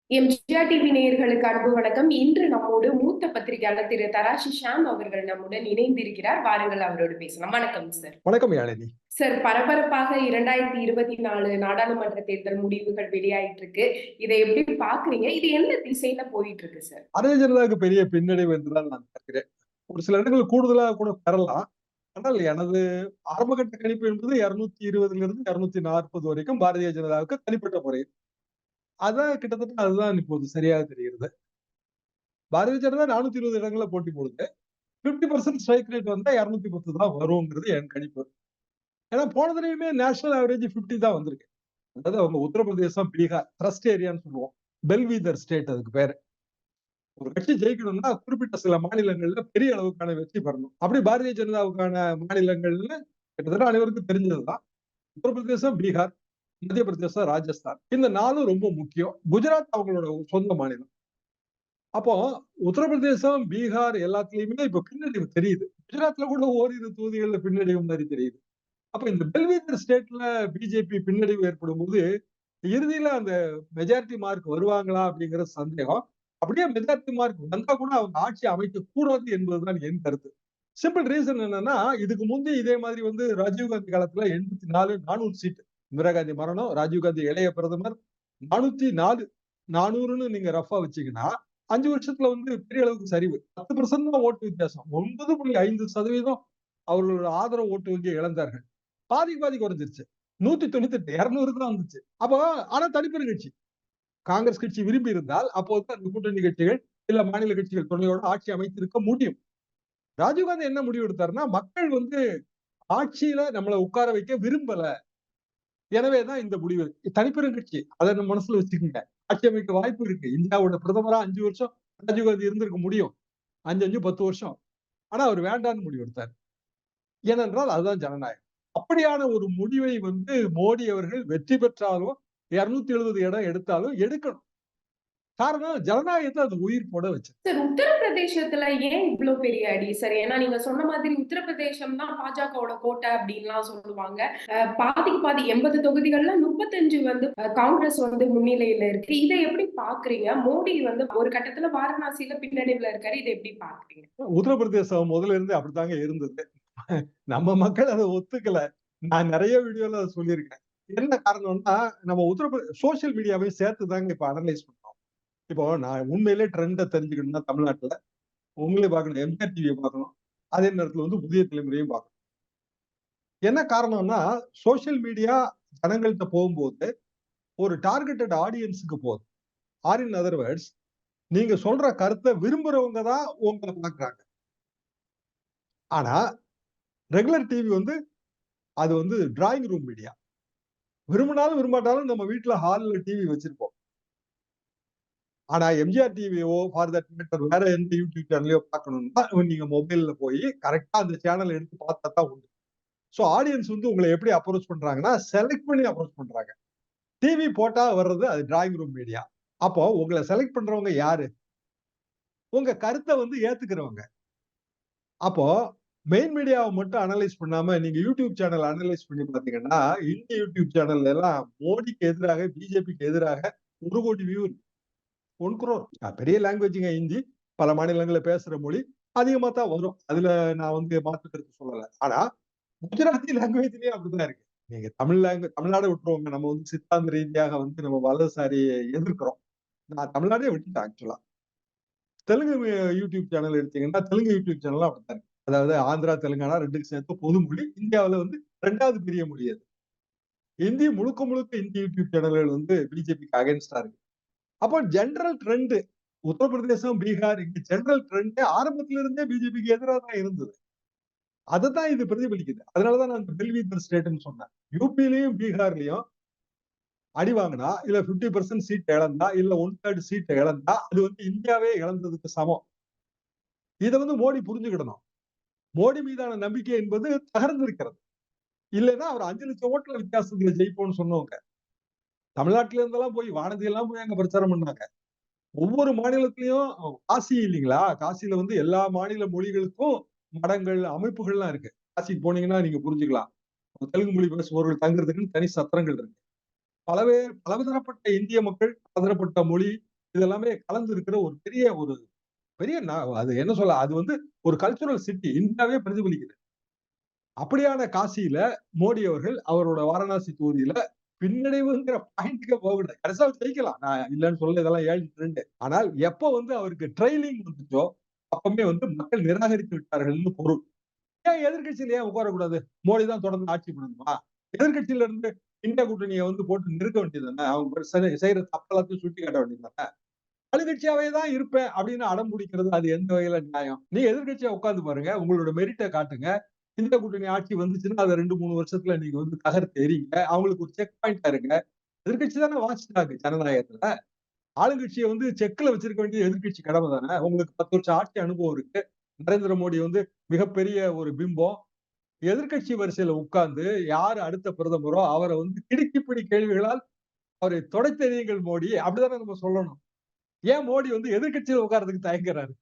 MGR TV நேயர்களுக்கு அன்பு வணக்கம். இன்று நம்மோடு மூத்த பத்திரிகையாளர் திரு தராசு ஷாம் அவர்கள் நம்முடன் இணைந்திருக்கிறார். வாருங்கள் அவரோடு பேசலாம். வணக்கம் சார். வணக்கம் யாழினி. சார், பரபரப்பாக 2024 நாடாளுமன்ற தேர்தல் முடிவுகள் வெளியாயிட்டு இருக்கு. இதை எப்படி பாக்குறீங்க? இது என்ன திசையில போயிட்டு இருக்கு சார்? பாரதிய ஜனதாவுக்கு பெரிய பின்னடைவு என்றுதான் நான் பார்க்கிறேன். ஒரு சில இடங்கள் கூடுதலாக கூட பெறலாம். ஆனால் எனது ஆரம்பகட்ட கணிப்பு என்பது 220 240 வரைக்கும் பாரதிய ஜனதாவுக்கு தனிப்பட்ட முறை. அதுதான் இப்போது சரியாக தெரிகிறது. பாரதிய ஜனதா 420 இடங்களை போட்டி போடுது. 50% ஸ்ட்ரைக் ரேட் வந்தா 210 தான் வருங்கிறது என் கணிப்பு. ஏன்னா போன தடவையுமே நேஷனல் ஆவரேஜ் 50 தான் வந்திருக்கு. அதாவது அவங்க உத்தரப்பிரதேசம், பீகார் ட்ரஸ்ட் ஏரியான்னு சொல்லுவோம். பெல்வீதர் ஸ்டேட் அதுக்கு பேரு. ஒரு கட்சி ஜெயிக்கணும்னா குறிப்பிட்ட சில மாநிலங்கள்ல பெரிய அளவுக்கான வெற்றி பெறணும். அப்படி பாரதிய ஜனதாவுக்கான மாநிலங்கள்ல கிட்டத்தட்ட அனைவருக்கும் தெரிஞ்சதுதான். உத்தரப்பிரதேசம், பீகார், மத்திய பிரதேசம், ராஜஸ்தான் இந்த 4ம் ரொம்ப முக்கியம். குஜராத் அவங்களோட சொந்த மாநிலம். அப்போ உத்தரப்பிரதேசம், பீகார் எல்லாத்துலயுமே இப்ப பின்னடைவு தெரியுது. குஜராத்ல கூட ஓரிரு தொகுதிகள்ல பின்னடைவு மாதிரி தெரியுது. அப்ப இந்த பெல்வீதர் ஸ்டேட்ல பிஜேபி பின்னடைவு ஏற்படும் போது இறுதியில அந்த மெஜாரிட்டி மார்க் வருவாங்களா அப்படிங்கிற சந்தேகம். அப்படியே மெஜாரிட்டி மார்க் வந்தா கூட அவங்க ஆட்சி அமைக்க கூடாது என்பதுதான் என் கருத்து. சிம்பிள் ரீசன் என்னன்னா, இதுக்கு முந்தி இதே மாதிரி ராஜீவ்காந்தி காலத்துல 84 400 சீட். இந்திரா காந்தி மரணம், ராஜீவ்காந்தி இளைய பிரதமர் 404 400ன்னு நீங்க ரஃபா வச்சீங்கன்னா 5 வருஷத்துல பெரிய அளவுக்கு சரிவு. 10% தான் ஓட்டு வித்தியாசம். 9.5% அவர்களோட ஆதரவு ஓட்டு வங்கியை இழந்தார்கள். பாதிக்கு பாதி குறைஞ்சிருச்சு. 198 200 தான் வந்துச்சு. அப்போ ஆனா தனிப்பெரும் கட்சி. காங்கிரஸ் கட்சி விரும்பி இருந்தால் அப்போது அந்த கூட்டணி கட்சிகள் இல்ல மாநில கட்சிகள் துணையோட ஆட்சி அமைத்திருக்க முடியும். ராஜீவ்காந்தி என்ன முடிவு எடுத்தாருன்னா, மக்கள் ஆட்சியில நம்மளை உட்கார வைக்க விரும்பல. எனவேதான் இந்த முடிவு. தனிப்பெரும் கட்சி. அதை நம்ம மனசுல வச்சுக்கோங்க. ஆட்சி அமைக்க வாய்ப்பு இருக்கு. இந்தியாவோட பிரதமரா 5 வருஷம் ராஜீவ்காந்தி இருந்திருக்க முடியும். 5, 5 10 வருஷம். ஆனா அவர் வேண்டான்னு முடிவு எடுத்தார். ஏனென்றால் அதுதான் ஜனநாயகம். அப்படியான ஒரு முடிவை மோடி அவர்கள் வெற்றி பெற்றாலும் 270 இடம் எடுத்தாலும் எடுக்கணும். காரணம் ஜனநாயகத்தை அது உயிர் போட வச்சு. சார், உத்தரப்பிரதேசத்துல ஏன் இவ்வளவு பெரிய அடி சார்? ஏன்னா நீங்க சொன்ன மாதிரி உத்தரப்பிரதேசம் தான் பாஜகவோட கோட்டை அப்படின்லாம் சொல்லுவாங்க. பாதிக்கு பாதி 80 தொகுதிகள்ல 35 காங்கிரஸ் முன்னிலையில இருக்கு. இதை எப்படி பாக்குறீங்க? மோடி ஒரு கட்டத்துல வாரணாசியில பின்னடைவுல இருக்காரு. இதை எப்படி பாக்குறீங்க? உத்தரப்பிரதேசம் முதல்ல இருந்து அப்படித்தாங்க இருந்தது. நம்ம மக்கள் அதை ஒத்துக்கல. நான் நிறைய வீடியோல அதை சொல்லியிருக்கேன். என்ன காரணம்னா, நம்ம சோசியல் மீடியாவையும் சேர்த்து தாங்க இப்ப அனலைஸ் பண்றோம். இப்போ நான் உண்மையிலே ட்ரெண்ட தெரிஞ்சுக்கணும்னா தமிழ்நாட்டுல உங்களே பார்க்கணும், எம்ஜிஆர் டிவியை பார்க்கணும். அதே நேரத்துல புதிய தலைமுறையும் பார்க்கணும். என்ன காரணம்னா, சோசியல் மீடியா ஜனங்கள்கிட்ட போகும்போது ஒரு டார்கெட்டட் ஆடியன்ஸுக்கு போகுது. ஆர் இன் அதர் வேர்ட்ஸ், நீங்க சொல்ற கருத்தை விரும்புறவங்க தான் உங்களை பார்க்கறாங்க. ஆனா ரெகுலர் டிவி அது டிராயிங் ரூம் மீடியா. விரும்பினாலும் விரும்பாட்டாலும் நம்ம வீட்டுல ஹால்ல டிவி வச்சிருப்போம். ஆனா எம்ஜிஆர் டிவியோ ஃபார் தட் மேட்டர் வேற எந்த யூடியூப் சேனலையோ பார்க்கணும்னா நீங்க மொபைல்ல போய் கரெக்டா அந்த சேனல் எடுத்து பார்த்தா தான் உண்டு. சோ ஆடியன்ஸ் உங்களை எப்படி அப்ரோச் பண்றாங்கன்னா, செலக்ட் பண்ணி அப்ரோச் பண்றாங்க. டிவி போட்டா வர்றது அது டிராயிங் ரூம் மீடியா. அப்போ உங்களை செலக்ட் பண்றவங்க யாரு? உங்க கருத்தை ஏத்துக்கிறவங்க. அப்போ மெயின் மீடியாவை மட்டும் அனலைஸ் பண்ணாம நீங்க யூடியூப் சேனல் அனலைஸ் பண்ணி பாத்தீங்கன்னா, இந்திய யூடியூப் சேனல்ல எல்லாம் மோடிக்கு எதிராக, பிஜேபிக்கு எதிராக 1 கோடி வியூ 1 crore. பெரிய லாங்குவேஜ்ங்க ஹிந்தி. பல மாநிலங்கள்ல பேசுற மொழி. அதிகமா தான் வரும். அதுல நான் மாற்று கருத்து சொல்லல. ஆனா குஜராத்தி லாங்குவேஜ்லயே அப்படிதான் இருக்கு. நீங்க தமிழ்நாடு விட்டுருவோங்க. நம்ம சித்தாந்த ரீதியாக நம்ம வலதுசாரியை எதிர்க்கிறோம். நான் தமிழ்நாடே விட்டுட்டேன் ஆக்சுவலா. தெலுங்கு யூடியூப் சேனல் எடுத்தீங்கன்னா, தெலுங்கு யூடியூப் சேனலும் அப்படித்தான் இருக்கு. அதாவது ஆந்திரா, தெலுங்கானா 2க்கும் சேர்த்து பொது மொழி. இந்தியாவுல 2வது பெரிய மொழி அது. இந்தி முழுக்க முழுக்க இந்தி யூடியூப் சேனல்கள் பிஜேபிக்கு அகைன்ஸ்டா இருக்கு. அப்போ ஜெனரல் ட்ரெண்ட் உத்தரப்பிரதேசம், பீகார் இங்க ஜெனரல் ட்ரெண்ட் ஆரம்பத்துல இருந்தே பிஜேபிக்கு எதிராக தான் இருந்தது. அதத்தான் இது பிரதிபலிக்குது. அதனாலதான் நான் பெல்வீதர் ஸ்டேட்னு சொன்னேன். யூபிலையும் பீகார்லயும் அடி வாங்கினா, இல்ல 50% சீட் இழந்தா, இல்ல 1/3 சீட் இழந்தா, அது இந்தியாவே இழந்ததுக்கு சமம். இதை மோடி புரிஞ்சுக்கிடணும். மோடி மீதான நம்பிக்கை என்பது தகர்ந்திருக்கிறது. இல்லைன்னா அவர் 5 லட்சம் ஓட்டுல வித்தியாசத்துல ஜெயிப்போம்னு சொன்னவங்க. தமிழ்நாட்டுல இருந்தெல்லாம் போய் வானதி எல்லாம் போய் அங்க பிரச்சாரம் பண்ணாங்க. ஒவ்வொரு மாநிலத்திலயும் காசி இல்லைங்களா? காசியில எல்லா மாநில மொழிகளுக்கும் மடங்கள், அமைப்புகள்லாம் இருக்கு. காசிக்கு போனீங்கன்னா நீங்க புரிஞ்சுக்கலாம். தெலுங்கு மொழி பேசுபவர்கள் தங்குறதுக்குன்னு தனி சத்திரங்கள் இருக்கு. பலதரப்பட்ட இந்திய மக்கள், பலதரப்பட்ட மொழி, இதெல்லாமே கலந்து இருக்கிற ஒரு பெரிய அது என்ன சொல்ல, அது வந்து ஒரு கல்ச்சுரல் சிட்டி இந்தியாவே பிரதிபலிக்குது. அப்படியான காசியில மோடி அவர்கள் அவரோட வாரணாசி தொகுதியில பின்னடைவுங்கிற பாயிண்ட்க்கே போகக்கூடாது. கடைசியா அவர் ஜெயிக்கலாம். நான் இல்லன்னு சொல்லல, இதெல்லாம் ஏழு ட்ரெண்ட். ஆனால் எப்ப வந்து அவருக்கு ட்ரெய்லிங் வந்துச்சோ, அப்பமே வந்து மக்கள் நிராகரித்து விட்டார்கள்னு பொருள். ஏன் எதிர்க்கட்சியில ஏன் உட்காரக்கூடாது? மோடி தான் தொடர்ந்து ஆட்சி பண்ணணுமா? எதிர்க்கட்சியில இருந்து இந்தியா கூட்டணிய வந்து போட்டு நிறுத்த வேண்டியது தானே. அவங்க செய்யற தப்பெல்லாத்தையும் சுட்டிக்காட்ட வேண்டியது தானே. ஆளுங்கட்சியாவே தான் இருப்பேன் அப்படின்னு அடம் பிடிக்கிறது அது எந்த வகையில நியாயம்? நீங்க எதிர்க்கட்சியா உட்கார்ந்து பாருங்க. உங்களோட மெரிட்ட காட்டுங்க. இந்தியா கூட்டணி ஆட்சி வந்துச்சுன்னா, அத 2, 3 வருஷத்துல நீங்க வந்து தகர்த்து எறியுங்க. அவங்களுக்கு ஒரு செக் பாயிண்ட்டா இருங்க. எதிர்க்கட்சி தானே வாட்ச் டாக் ஜனநாயகத்துல. ஆளுங்கட்சிய வந்து செக்ல வச்சிருக்க வேண்டியது எதிர்க்கட்சி கடமை தானே. உங்களுக்கு 10 வருஷம் ஆட்சி அனுபவம் இருக்கு. நரேந்திர மோடி வந்து மிகப்பெரிய ஒரு பிம்பம். எதிர்க்கட்சி வரிசையில உட்கார்ந்து யாரு அடுத்த பிரதமரோ அவர வந்து கிடுக்கிப்பிடி கேள்விகளால் அவரை தொடைத்தெறியுங்கள் மோடி. அப்படித்தானே நம்ம சொல்லணும். ஏன் மோடி வந்து எதிர்க்கட்சியில உட்கார்றதுக்கு தயங்குறாரு?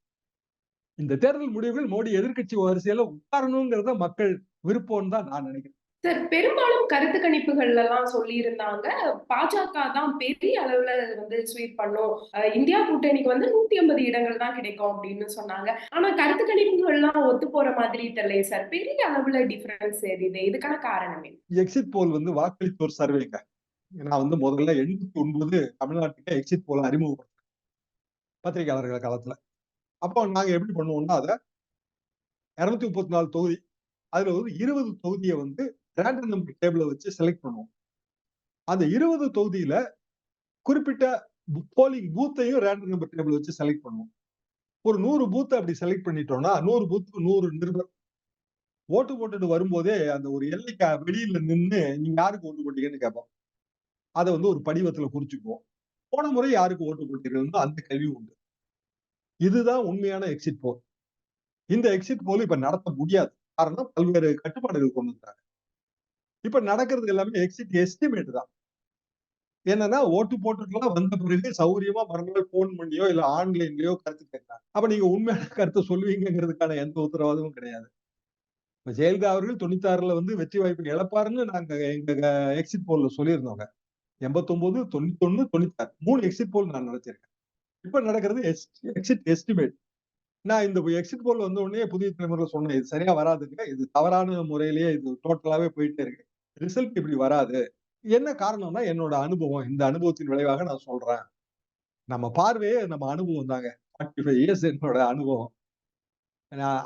இந்த தேர்தல் முடிவுகள் மோடி எதிர்க்கட்சி வரிசையில உட்காரணுங்கிறத மக்கள் விருப்பம்னு தான் நான் நினைக்கிறேன். சார், பெரும்பாலும் கருத்து கணிப்புகள்ல எல்லாம் சொல்லியிருந்தாங்க. பாஜக தான் பெரிய அளவுல வந்து ஸ்வீப் பண்ணும். இந்தியா கூட்டணிக்கு வந்து 150 இடங்கள் தான் கிடைக்கும் அப்படின்னு சொன்னாங்க. ஆனா கருத்து கணிப்புகள்லாம் ஒத்து போற மாதிரி தெரியலையே சார். பெரிய அளவுல டிஃபரன்ஸ் தெரியுது. இதுக்கான காரணம் என்ன? எக்ஸிட் போல் வந்து வாக்களித்தோர் சர்வேங்க. நான் வந்து முதல்ல 89 தமிழ்நாட்டுக்கு எக்ஸிட் போல் அறிமுகப்படுத்தினேன் பத்திரிகையாளர்கள் காலத்துல. அப்போ நாங்க எப்படி பண்ணுவோம்னா, அத 234 தொகுதி. அதுல வந்து 20 தொகுதிய வந்து ரேண்டம் நம்பர் டேபிள்ல வச்சு செலக்ட் பண்ணுவோம். அந்த 20 தொகுதியில குறிப்பிட்ட போலிங் பூத்தையும் ரேண்டம் நம்பர் டேபிள் வச்சு செலக்ட் பண்ணுவோம். ஒரு 100 பூத் அப்படி செலக்ட் பண்ணிட்டோம்னா, 100 பூத்துக்கு 100 நிருபர் ஓட்டு போட்டுட்டு வரும்போதே அந்த ஒரு எல்லைக்கு வெளியில நின்னு நீங்க யாருக்கு ஓட்டு போட்டீங்கன்னு கேட்போம். அத வந்து ஒரு படிவத்துல குறிச்சுக்குவோம். போன முறை யாருக்கு ஓட்டு போட்டீர்கள்னு அந்த கேள்வி உண்டு. இதுதான் உண்மையான எக்ஸிட் போல். இந்த எக்ஸிட் போல் இப்ப நடத்த முடியாது. காரணம் பல்வேறு கட்டுப்பாடுகள் கொண்டு வந்தாங்க. இப்ப நடக்கிறது எல்லாமே எக்ஸிட் எஸ்டிமேட் தான். என்னன்னா ஓட்டு போட்டுட்டுலாம் வந்த பிறகு சௌரியமா மறுநாள் போன் பண்ணியோ இல்ல ஆன்லைன்லயோ கருத்து கேட்கிறாங்க. அப்ப நீங்க உண்மையான கருத்தை சொல்லுவீங்கங்கிறதுக்கான எந்த உத்தரவாதமும் கிடையாது. இப்ப ஜெயலலிதா அவர்கள் 96ல வந்து வெற்றி வாய்ப்பை இழப்பாருன்னு நாங்க எங்க எக்ஸிட் போல்ல சொல்லியிருந்தோங்க. 89, 91, 96 3 எக்ஸிட் போல் நான் நடத்தியிருக்கேன். இப்ப நடக்கிறது எக்ஸிட் எஸ்டிமேட். நான் இந்த எக்ஸிட் போல் வந்த உடனே புதிய தலைமுறையில சொன்னேன். இது சரியா வராதுங்க. இது தவறான முறையிலேயே இது டோட்டலாவே போயிட்டே இருக்கு. ரிசல்ட் இப்படி வராது. என்ன காரணம்னா என்னோட அனுபவம். இந்த அனுபவத்தின் விளைவாக நான் சொல்றேன். நம்ம பார்வையே நம்ம அனுபவம் தாங்க. 45 இயர்ஸ் என்னோட அனுபவம்.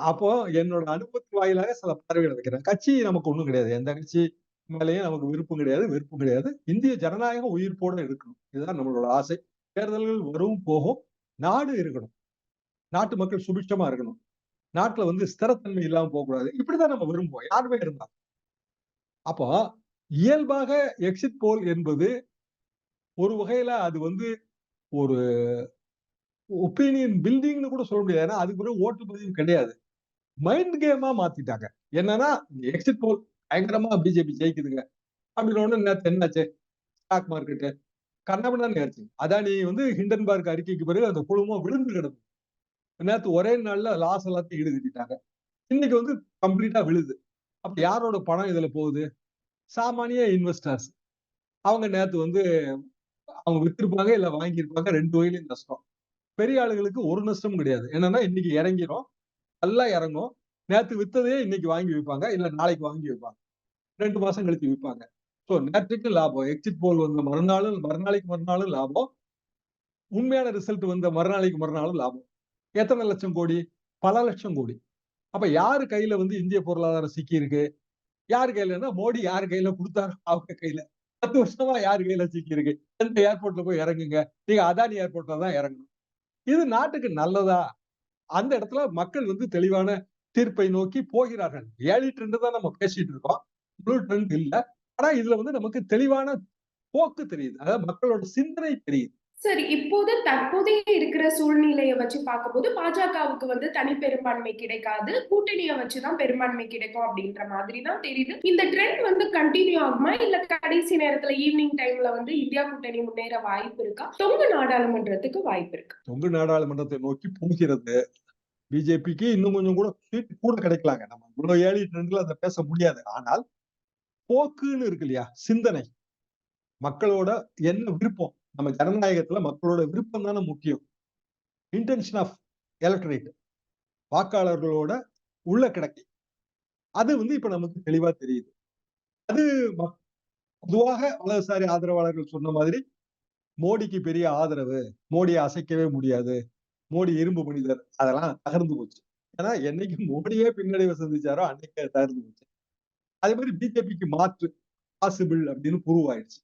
அப்போ என்னோட அனுபவத்தின் வாயிலாக சில பார்வைகளை வைக்கிறேன். கட்சி நமக்கு ஒண்ணும் கிடையாது. எந்த கட்சி மேலயும் நமக்கு விருப்பம் கிடையாது, வெறுப்பும் கிடையாது. இந்திய ஜனநாயகம் உயிர்ப்போட இருக்கணும். இதுதான் நம்மளோட ஆசை. தேர்தல்கள் வரும், போகும். நாடு இருக்கணும். நாட்டு மக்கள் சுபிட்சமா இருக்கணும். நாட்டுல வந்து ஸ்திரத்தன்மை இல்லாம போகக்கூடாது. இப்படிதான் நம்ம விரும்புவோம். யாருமே இருந்தா. அப்போ இயல்பாக எக்ஸிட் போல் என்பது ஒரு வகையில அது வந்து ஒரு ஒப்பீனியன் பில்டிங்ன்னு கூட சொல்ல முடியாது. ஏன்னா அதுக்கு பிறகு ஓட்டு பதிவு கிடையாது. மைண்ட் கேமா மாத்திட்டாங்க. என்னன்னா எக்ஸிட் போல் பயங்கரமா பிஜேபி ஜெயிக்குதுங்க. அப்படின்ன உடனே நேத்து என்னாச்சு? ஸ்டாக் மார்க்கெட் கன்னாபின்னான்னு ஆயிருச்சு. அதானி வந்து ஹிண்டன்பர்க் அறிக்கைக்கு பிறகு அந்த குழுமம் விழுந்து கிடந்தது. நேத்து ஒரே நாள்ல லாஸ் எல்லாத்தையும் ஈடுகட்டிட்டாங்க. இன்னைக்கு வந்து கம்ப்ளீட்டா விழுது. அப்ப யாரோட பணம் இதுல போகுது? சாமானிய இன்வெஸ்டர்ஸ். அவங்க நேத்து வந்து அவங்க வித்திருப்பாங்க, இல்ல வாங்கியிருப்பாங்க. 2 வகையிலயும் நஷ்டம். பெரிய ஆளுகளுக்கு ஒரு நஷ்டமும் கிடையாது. என்னன்னா இன்னைக்கு இறங்கிரும். நல்லா இறங்கும். நேத்து வித்ததையே இன்னைக்கு வாங்கி விப்பாங்க. இல்ல நாளைக்கு வாங்கி விப்பாங்க. 2 மாசம் கழிச்சு விப்பாங்க. சோ நேற்றைக்கு லாபம். எக்ஸிட் போல் வந்த மறுநாளும் மறுநாளைக்கு மறுநாளும் லாபம். உண்மையான ரிசல்ட் வந்த மறுநாளைக்கு மறுநாளும் லாபம். எத்தனை லட்சம் கோடி? பல லட்சம் கோடி. அப்ப யாரு கையில வந்து இந்திய பொருளாதாரம் சிக்கி இருக்கு? யார் கையிலன்னா மோடி யார் கையில குடுத்தாரோ அவங்க கையில. 10 வருஷமா யார் கையில சிக்கி இருக்கு? எந்த ஏர்போர்ட்ல போய் இறங்குங்க. நீங்க அதானி ஏர்போர்ட்ல தான் இறங்கணும். இது நாட்டுக்கு நல்லதா? அந்த இடத்துல மக்கள் வந்து தெளிவான தீர்ப்பை நோக்கி போகிறார்கள். ஏர்லி ட்ரெண்ட் தான் நம்ம பேசிட்டு இருக்கோம். ப்ளூ ட்ரெண்ட் இல்ல. ஆனா இதுல வந்து நமக்கு தெளிவான போக்கு தெரியுது. அதாவது மக்களோட சிந்தனை தெரியுது. சரி, இப்போது தற்போதைய இருக்கிற சூழ்நிலைய வச்சு பார்க்கும்போது, பாஜகவுக்கு வந்து தனி பெரும்பான்மை கிடைக்காது. கூட்டணிய வச்சு தான் பெரும்பான்மை கிடைக்கும் அப்படின்ற மாதிரி தான் தெரியுது. இந்த ட்ரெண்ட் வந்து கன்டின்யூ ஆகுமா? இல்ல கடைசி நேரத்துல ஈவினிங் டைம்ல வந்து இந்தியா கூட்டணி முன்னேற வாய்ப்பு இருக்கா? தொங்கு நாடாளுமன்றத்துக்கு வாய்ப்பு இருக்கா? தொங்கு நாடாளுமன்றத்தை நோக்கி போகிறது. பிஜேபிக்கு இன்னும் கொஞ்சம் கூட சீட் கூட கிடைக்கலாங்க. நம்ம இவ்வளவு ஏர்லி ட்ரெண்ட்ல அத பேச முடியாது. ஆனால் போக்குன்னு இருக்கு இல்லையா? சிந்தனை. மக்களோட என்ன விருப்பம்? நம்ம ஜனநாயகத்துல மக்களோட விருப்பம் தானே முக்கியம். இன்டென்ஷன் ஆஃப் எலக்டரேட், வாக்காளர்களோட உள்ள கிடக்கை. அது இப்ப நமக்கு தெளிவா தெரியுது. அது பொதுவாக வலதுசாரி ஆதரவாளர்கள் சொன்ன மாதிரி மோடிக்கு பெரிய ஆதரவு, மோடியை அசைக்கவே முடியாது, மோடி இரும்பு மனிதர், அதெல்லாம் தகர்ந்து போச்சு. ஏன்னா என்னைக்கு மோடியே பின்னடைவை சந்திச்சாரோ அன்னைக்கு அது தகர்ந்து போச்சு. அதே மாதிரி பிஜேபிக்கு மாற்று பாசிபிள் அப்படின்னு ப்ரூவ் ஆயிடுச்சு.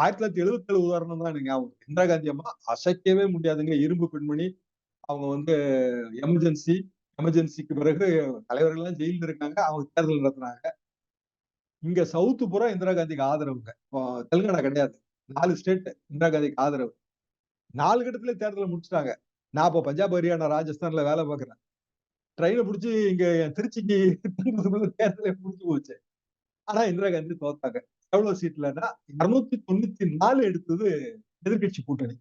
1977 உதாரணம் தான் எனக்கு ஞாபகம். இந்திரா காந்தி அம்மா அசைக்கவே முடியாதுங்க, இரும்பு பெண்மணி. அவங்க எமர்ஜென்சிக்கு பிறகு தலைவர்கள் எல்லாம் ஜெயில இருக்காங்க, அவங்க தேர்தல் நடத்துனாங்க. இங்க சவுத் பூரா இந்திரா காந்திக்கு ஆதரவுங்க. தெலுங்கானா கிடையாது, 4 ஸ்டேட் இந்திரா காந்திக்கு ஆதரவு. 4 கட்டத்திலே தேர்தலை முடிச்சுட்டாங்க. நான் இப்ப பஞ்சாப், ஹரியானா, ராஜஸ்தான்ல வேலை பார்க்கிறேன். ட்ரெயினை பிடிச்சி இங்க திருச்சிக்கு தேர்தலை முடிச்சு போச்சு. ஆனா இந்திரா காந்தி தோத்தாங்க. எவ்வளவு சீட்லன்னா 294 எடுத்தது எதிர்கட்சி கூட்டணி.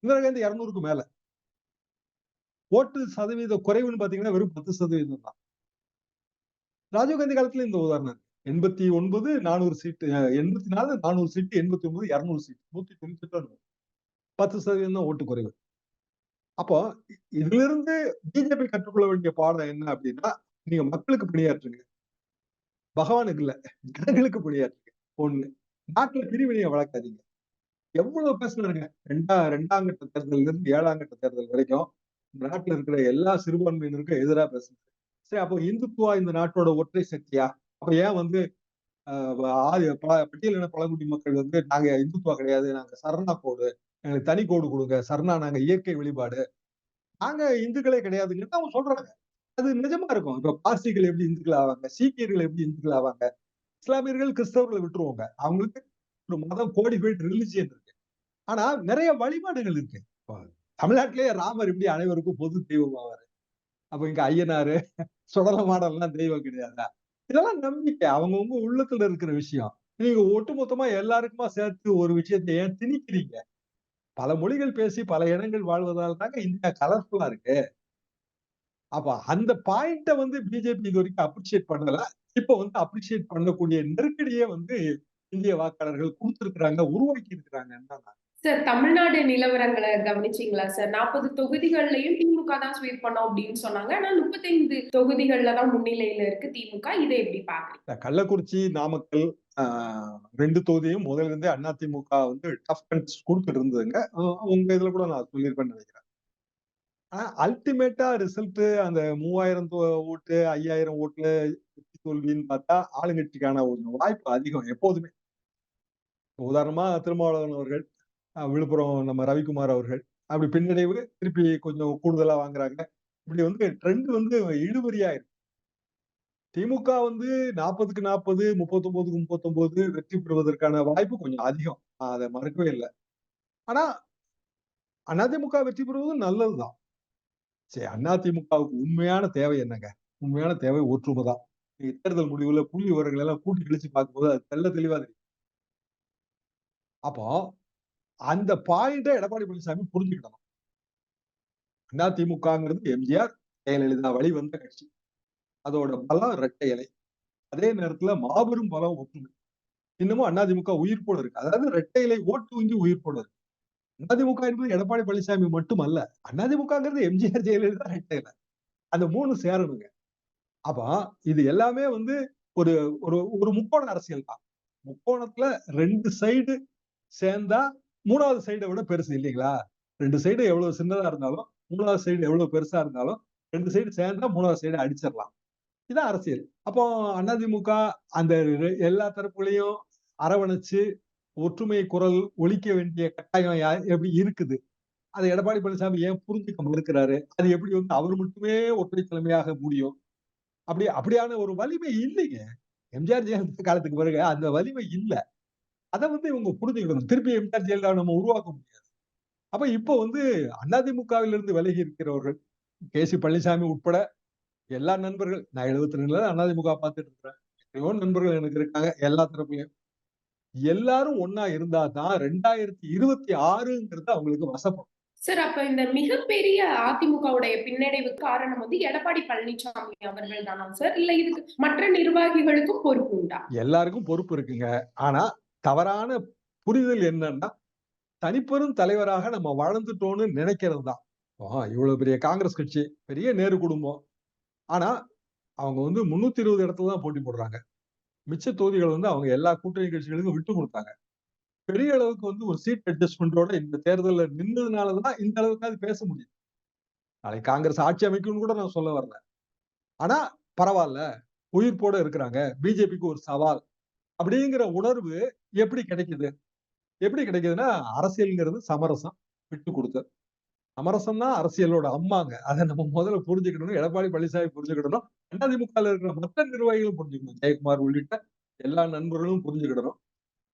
இந்திரா காந்தி 200க்கு மேல. ஓட்டு சதவீத குறைவுன்னு பாத்தீங்கன்னா வெறும் 10% தான். ராஜீவ்காந்தி காலத்துல இந்த உதாரணம் 89 400 சீட்டு, 84 400 சீட்டு, 89 200 சீட்டு, 198 10% தான் ஓட்டு குறைவு. அப்போ இதுல இருந்து பிஜேபி கற்றுக்கொள்ள வேண்டிய பாடம் என்ன அப்படின்னா, நீங்க மக்களுக்கு பணியாற்றுங்க, பகவானுக்கு இல்ல, ஜனங்களுக்கு பணியாற்றுங்க. ஒண்ணு, நாட்டுல பிரிவினையை வளர்க்காதீங்க. எவ்வளவு பேசுனாருங்க. 2ஆம் கட்ட தேர்தலில் இருந்து 7ஆம் கட்ட தேர்தல் வரைக்கும் இந்த நாட்டுல இருக்கிற எல்லா சிறுபான்மையினருக்கும் எதிராக பேசுனாரு. சரி, அப்போ இந்துத்துவா இந்த நாட்டோட ஒற்றை சக்தியா? அப்ப ஏன் பட்டியலின பழங்குடி மக்கள் நாங்க இந்துத்துவா கிடையாது, நாங்க சரணா கோடு, எங்களுக்கு தனி கோடு கொடுங்க, சரணா நாங்க இயற்கை வழிபாடு, நாங்க இந்துக்களே கிடையாதுன்னு அவங்க சொல்றாங்க. அது நிஜமா இருக்கும். இப்ப பார்சிகள் எப்படி இந்துக்கள் ஆவாங்க, சீக்கியர்கள் எப்படி இந்துக்கள் ஆவாங்க, இஸ்லாமியர்கள் கிறிஸ்தவர்களை விட்டுருவாங்க. அவங்களுக்கு ஒரு மதம் கோடிஃபைட் ரிலிஜியன் இருக்கு. ஆனா நிறைய வழிபாடுகள் இருக்கு. தமிழ்நாட்டிலேயே ராமர் எப்படி அனைவருக்கும் பொது தெய்வம் ஆவாரு, அப்ப இங்க ஐயனாரு சுடல மாடல்லாம் தெய்வம் கிடையாதா? இதெல்லாம் நம்பிக்கை, அவங்கவுங்க உள்ளத்துல இருக்கிற விஷயம். நீங்க ஒட்டுமொத்தமா எல்லாருக்குமா சேர்த்து ஒரு விஷயத்தை ஏன் திணிக்கிறீங்க? பல மொழிகள் பேசி பல இனங்கள் வாழ்வதால் தாங்க இந்தியா கலர்ஃபுல்லா இருக்கு. அப்ப அந்த பாயிண்ட பிஜேபி இது வரைக்கும் அப்ரிஷியேட் பண்ணல. இப்ப அப்ரிஷியேட் பண்ணக்கூடிய நெருக்கடியே இந்திய வாக்காளர்கள் கொடுத்திருக்கிறாங்க, உருவாக்கி இருக்கிறாங்கன்னு தான் நான். சார், தமிழ்நாடு நிலவரங்களை கவனிச்சீங்களா சார்? 40 தொகுதிகள்லயும் திமுக தான் ஸ்வீப் பண்ணோம் அப்படின்னு சொன்னாங்க. ஆனா 35 தொகுதிகள்ல தான் முன்னிலையில இருக்கு திமுக. இதை எப்படி பாக்குறீங்க? கள்ளக்குறிச்சி, நாமக்கல் 2 தொகுதியும் முதல்ல இருந்தே அதிமுக டஃப் கன்டெஸ்ட் கொடுத்துட்டு இருந்ததுங்க. உங்க இதுல கூட நான் சொல்லியிருப்பேன்னு நினைக்கிறேன். ஆனா அல்டிமேட்டா ரிசல்ட் அந்த 3000 ஓட்டு, 5000 ஓட்டுல வெற்றி தோல்வின்னு பார்த்தா ஆளுங்கட்சிக்கான ஒரு வாய்ப்பு அதிகம் எப்போதுமே. உதாரணமா திருமாவளவன் அவர்கள், விழுப்புரம் நம்ம ரவிக்குமார் அவர்கள், அப்படி பின்னடைவு திருப்பி கொஞ்சம் கூடுதலா வாங்குறாங்க. இப்படி ட்ரெண்ட் இழுபறியா இருக்கு. திமுக 40க்கு 40, 39க்கு 39 வெற்றி பெறுவதற்கான வாய்ப்பு கொஞ்சம் அதிகம். அதை மறுக்கவே இல்லை. ஆனா அதிமுக வெற்றி பெறுவது நல்லதுதான். சரி, அதிமுகவுக்கு உண்மையான தேவை என்னங்க? உண்மையான தேவை ஒற்றுமை தான். தேர்தல் முடிவுல புள்ளி விவரங்கள் எல்லாம் கூட்டி கழிச்சு பார்க்கும்போது அது தெள்ள தெளிவா தெரியும். அப்போ அந்த பாயிண்ட எடப்பாடி பழனிசாமி புரிஞ்சுக்கிடணும். அதிமுகங்கிறது எம்ஜிஆர், ஜெயலலிதா வழி வந்த கட்சி. அதோட பலம் இரட்டை இலை. அதே நேரத்துல மாபெரும் பலம் ஒற்றுமை. இன்னமும் அதிமுக உயிர்ப்போட இருக்கு. அதாவது இரட்டை இலை ஓட்டு வங்கி உயிர்ப்போட இருக்கு. அதிமுக என்பது எடப்பாடி பழனிசாமி மட்டுமல்ல. அதிமுகங்கிறது எம்ஜிஆர், ஜெயலலிதா, இரட்டை இலை. அந்த 3 சேரணுங்க. அப்ப இது எல்லாமே ஒரு ஒரு ஒரு முக்கோண அரசியல் தான். முக்கோணத்துல 2 சைடு சேர்ந்தா 3வது சைடை விட பெருசு இல்லைங்களா? 2 சைடு எவ்வளவு சின்னதா இருந்தாலும், 3வது சைடு எவ்வளவு பெருசா இருந்தாலும், 2 சைடு சேர்ந்தா 3வது சைடு அடிச்சிடலாம். இதான் அரசியல். அப்போ அதிமுக அந்த எல்லா தரப்புகளையும் அரவணைச்சு ஒற்றுமை குரல் ஒலிக்க வேண்டிய கட்டாயம் எப்படி இருக்குது? அதை எடப்பாடி பழனிசாமி ஏன் புரிஞ்சுக்க மறுக்கிறாரு? அது எப்படி அவர் மட்டுமே ஒற்றை தலைமையாக முடியும்? அப்படியான ஒரு வலிமை இல்லைங்க. எம்ஜிஆர், ஜெயலலிதா காலத்துக்கு பிறகு அந்த வலிமை இல்ல. அத இவங்க புரிஞ்சுக்கணும். திருப்பி எம்ஜிஆர், ஜெயலலிதா நம்ம உருவாக்க முடியாது. அப்ப இப்போ அதிமுகவிலிருந்து விலகி இருக்கிறவர்கள், கே.சி. பழனிசாமி உட்பட எல்லா நண்பர்கள், நான் 72ல அதிமுக பார்த்துட்டு இருக்கிறேன். எத்தனையோ நண்பர்கள் எனக்கு இருக்காங்க எல்லா தரப்புலயும். எல்லாரும் ஒண்ணா இருந்தா தான் 2026ங்கிறது அவங்களுக்கு வசப்படும். சார், அப்ப இந்த மிகப்பெரிய அதிமுகவுடைய பின்னடைவுக்கு காரணம் எடப்பாடி பழனிசாமி அவர்கள் தானா சார்? இல்ல இதுக்கு மற்ற நிர்வாகிகளுக்கும் பொறுப்பு உண்டா? எல்லாருக்கும் பொறுப்பு இருக்குங்க. ஆனா தவறான புரிதல் என்னன்னா, தனிப்பெரும் தலைவராக நம்ம வளர்ந்துட்டோம்னு நினைக்கிறது தான். இவ்வளவு பெரிய காங்கிரஸ் கட்சி, பெரிய நேரு குடும்பம். ஆனா, அவங்க 320 இடத்துல தான் போட்டி போடுறாங்க. மிச்ச தொகுதிகள் அவங்க எல்லா கூட்டணி கட்சிகளுக்கும் விட்டு குடுத்தாங்க. பெரிய அளவுக்கு ஒரு சீட் அட்ஜஸ்ட்மென்ட்டோட இந்த தேர்தல்ல நின்னதுனால தான் இந்த அளவுக்காவது பேச முடியுது. நாளைக்கு காங்கிரஸ் ஆட்சி அமைக்கும்னு கூட நான் சொல்ல வரல. ஆனா பரவால்ல. உயிர்ப்போட இருக்கிறாங்க. பிஜேபிக்கு ஒரு சவால். அப்படிங்கிற உணர்வு எப்படி கிடைக்குது? எப்படி கிடைக்குதுன்னா, அரசியல்ங்கிறது சமரசம், விட்டு குடுத்தல். சமரசம் தான் அரசியலோட அம்மாங்க. அத நம்ம முதல்ல புரிஞ்சுக்கணும். எடப்பாடி பழனிசாமி புரிஞ்சுக்கிடணும். அதிமுகல இருக்கிற மற்ற நிர்வாகிகளும் புரிஞ்சுக்கணும். ஜெயக்குமார் உள்ளிட்ட எல்லா நண்பர்களும் புரிஞ்சுக்கிடணும்.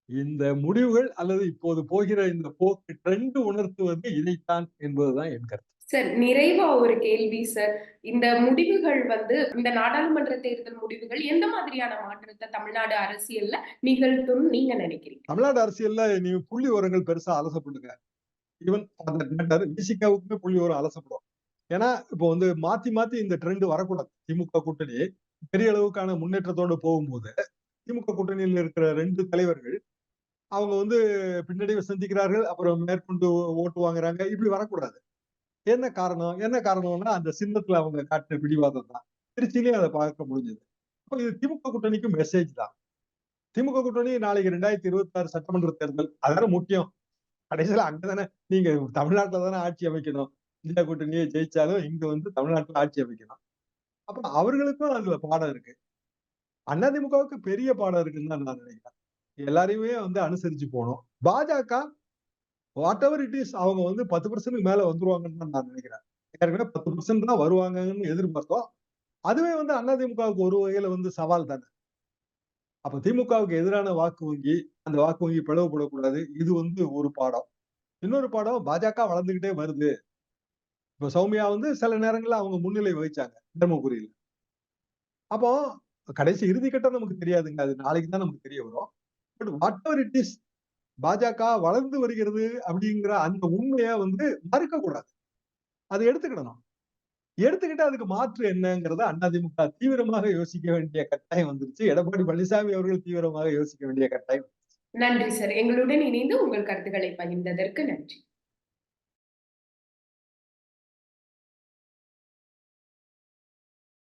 இந்த முடிவுகள் அல்லது இப்போது போகிற இந்த போக்கு ட்ரெண்ட் உணர்த்துவது இதைத்தான் என்பதுதான் என் கருத்து. சார், நிறைவா ஒரு கேள்வி சார். இந்த முடிவுகள் இந்த நாடாளுமன்ற தேர்தல் முடிவுகள் எந்த மாதிரியான மாற்றத்தை தமிழ்நாடு அரசியல்ல நிகழ்த்தும்னு நீங்க நினைக்கிறீங்க? தமிழ்நாடு அரசியல்ல நீங்க புள்ளி விவரங்கள் பெருசா அலசப்படுங்க. ஈவன் அந்த மேட்டர் விசிகாவுக்குமே புள்ளி விவரம் அலசப்படும். ஏன்னா, இப்போ மாத்தி மாத்தி இந்த ட்ரெண்ட் வரக்கூடாது. திமுக கூட்டணி பெரிய அளவுக்கான முன்னேற்றத்தோட போகும்போது, திமுக கூட்டணியில் இருக்கிற 2 தலைவர்கள் அவங்க பின்னடைவை சந்திக்கிறார்கள். அப்புறம் மேற்கொண்டு ஓட்டு வாங்குறாங்க. இப்படி வரக்கூடாது. என்ன காரணம்? என்ன காரணம்னா, அந்த சின்னத்துல அவங்க காட்டின பிடிவாதம் தான். திருச்சியிலயும் அத பார்க்க முடிஞ்சது. அப்ப இது திமுக கூட்டணிக்கு மெசேஜ் தான். திமுக கூட்டணி நாளைக்கு 2026 சட்டமன்ற தேர்தல். அதானே முக்கியம். கடைசியில அங்கதானே நீங்க தமிழ்நாட்டுல தானே ஆட்சி அமைக்கணும். இந்தியா கூட்டணியே ஜெயிச்சாலும் இங்க தமிழ்நாட்டுல ஆட்சி அமைக்கணும். அப்ப அவர்களுக்கும் அதுல பாடம் இருக்கு. அதிமுகவுக்கு பெரிய பாடம் இருக்குன்னு தான் நான் நினைக்கிறேன். எல்லாரையுமே அனுசரிச்சு போணும். பாஜக வாட் எவர் இட் இஸ் அவங்க 10% மேல வந்துருவாங்கன்னு தான் நான் நினைக்கிறேன். ஏற்கனவே 10% தான் வருவாங்கன்னு எதிர்பார்த்தோம். அதுவே அதிமுகவுக்கு ஒரு வகையில சவால் தானே. அப்ப திமுகவுக்கு எதிரான வாக்கு வங்கி, அந்த வாக்கு வங்கி பிளவுபடக்கூடாது. இது ஒரு பாடம். இன்னொரு பாடம் பாஜக வளர்ந்துகிட்டே வருது. இப்ப சௌமியா சில நேரங்கள்ல அவங்க முன்னிலை வகிச்சாங்க தர்மபுரியில. அப்போ கடைசி இறுதி கட்டம் நமக்கு தெரியாதுங்க. அது நாளைக்கு தான் நமக்கு தெரிய வரும். But what ever it is பாஜக வளர்ந்து வருகிறது அப்படிங்கிற அந்த உண்மைய மறுக்கக் கூடாது. அதை எடுத்துக்கிடணும். எடுத்துக்கிட்டு அதுக்கு மாற்று என்னங்கிறத அதிமுக தீவிரமாக யோசிக்க வேண்டிய கட்டாயம் வந்துருச்சு. எடப்பாடி பழனிசாமி அவர்கள் தீவிரமாக யோசிக்க வேண்டிய கட்டாயம். நன்றி சார். எங்களுடன் இணைந்து உங்கள் கருத்துக்களை பகிர்ந்ததற்கு நன்றி.